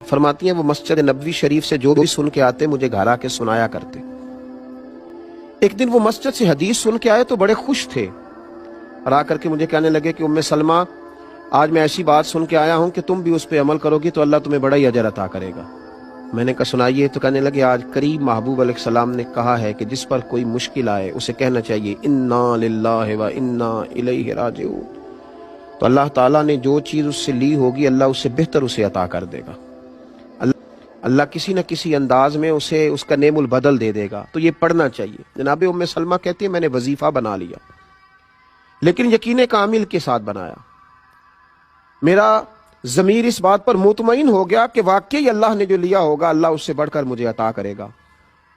فرماتی ہیں وہ مسجد نبوی شریف سے جو بھی سن کے آتے مجھے گھر آ کے سنایا کرتے۔ ایک دن وہ مسجد سے حدیث سن کے آئے تو بڑے خوش تھے اور آ کر کے مجھے کہنے لگے کہ ام سلمہ آج میں ایسی بات سن کے آیا ہوں کہ تم بھی اس پہ عمل کرو گی تو اللہ تمہیں بڑا ہی اجر عطا کرے گا۔ میں نے کہا سنائیے، تو کہنے لگے آج قریب محبوب علیہ السلام نے کہا ہے کہ جس پر کوئی مشکل آئے اسے کہنا چاہیے انا للہ و انا الیہ راجعون، تو اللہ تعالیٰ نے جو چیز اس سے لی ہوگی اللہ اس سے بہتر اسے عطا کر دے گا، اللہ کسی نہ کسی انداز میں اسے اس کا نعم البدل دے دے گا، تو یہ پڑھنا چاہیے۔ جناب ام سلمہ کہتی ہے میں نے وظیفہ بنا لیا، لیکن یقین کامل کے ساتھ بنایا۔ میرا ضمیر اس بات پر مطمئن ہو گیا کہ واقعی اللہ نے جو لیا ہوگا اللہ اس سے بڑھ کر مجھے عطا کرے گا۔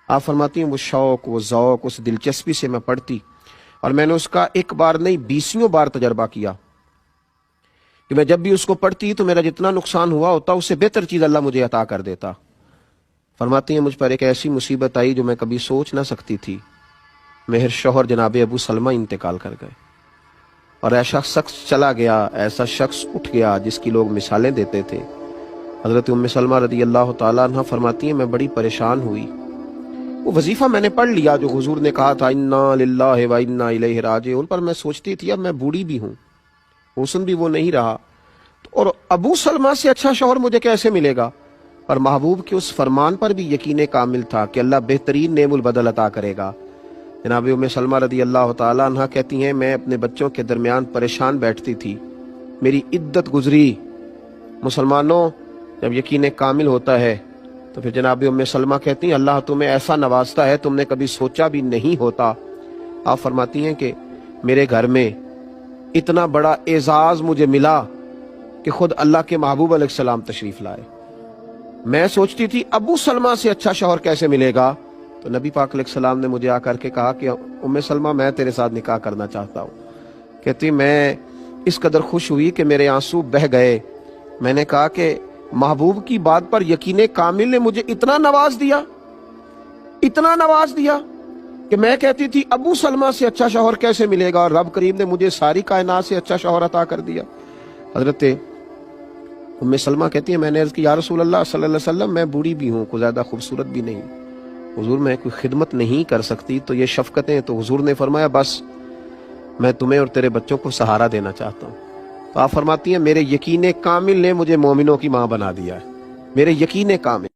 آپ فرماتی ہیں وہ شوق، وہ ذوق، اس دلچسپی سے میں پڑھتی اور میں نے اس کا ایک بار نہیں 20 بار تجربہ کیا کہ میں جب بھی اس کو پڑھتی تو میرا جتنا نقصان ہوا ہوتا اس سے بہتر چیز اللہ مجھے عطا کر دیتا۔ فرماتی ہیں مجھ پر ایک ایسی مصیبت آئی جو میں کبھی سوچ نہ سکتی تھی، میرے شوہر جناب ابو سلمہ انتقال کر گئے اور ایسا شخص چلا گیا، ایسا شخص اٹھ گیا جس کی لوگ مثالیں دیتے تھے۔ حضرت ام سلمہ رضی اللہ تعالیٰ عنہ فرماتی ہیں میں بڑی پریشان ہوئی۔ وہ وظیفہ میں نے پڑھ لیا جو حضور نے کہا تھا انا للہ و انا الیہ راجعون، پر میں سوچتی تھی اب میں بوڑھی بھی ہوں، حسن بھی وہ نہیں رہا، اور ابو سلمہ سے اچھا شوہر مجھے کیسے ملے گا؟ پر محبوب کے اس فرمان پر بھی یقین کامل تھا کہ اللہ بہترین نعم البدل عطا کرے گا۔ جناب ام سلمہ رضی اللہ تعالیٰ عنہ کہتی ہیں میں اپنے بچوں کے درمیان پریشان بیٹھتی تھی، میری عدت گزری۔ مسلمانوں جب یقین کامل ہوتا ہے تو پھر جناب ام سلمہ کہتی ہیں اللہ تمہیں ایسا نوازتا ہے تم نے کبھی سوچا بھی نہیں ہوتا۔ آپ فرماتی ہیں کہ میرے گھر میں اتنا بڑا اعزاز مجھے ملا کہ خود اللہ کے محبوب علیہ السلام تشریف لائے۔ میں سوچتی تھی ابو سلمہ سے اچھا شوہر کیسے ملے گا، تو نبی پاک علیہ السلام نے مجھے آ کر کے کہا کہ ام سلمہ میں تیرے ساتھ نکاح کرنا چاہتا ہوں۔ کہتی میں اس قدر خوش ہوئی کہ میرے آنسو بہہ گئے۔ میں نے کہا کہ محبوب کی بات پر یقین کامل نے مجھے اتنا نواز دیا کہ میں کہتی تھی ابو سلمہ سے اچھا شوہر کیسے ملے گا، اور رب کریم نے مجھے ساری کائنات سے اچھا شوہر عطا کر دیا۔ حضرت ام سلمہ کہتی ہیں میں نے عرض کی یا رسول اللہ صلی اللہ علیہ وسلم میں بوڑھی بھی ہوں، کوئی زیادہ خوبصورت بھی نہیں، حضور میں کوئی خدمت نہیں کر سکتی، تو یہ شفقتیں، تو حضور نے فرمایا بس میں تمہیں اور تیرے بچوں کو سہارا دینا چاہتا ہوں۔ تو آپ فرماتی ہیں میرے یقین کامل نے مجھے مومنوں کی ماں بنا دیا ہے، میرے یقین کامل۔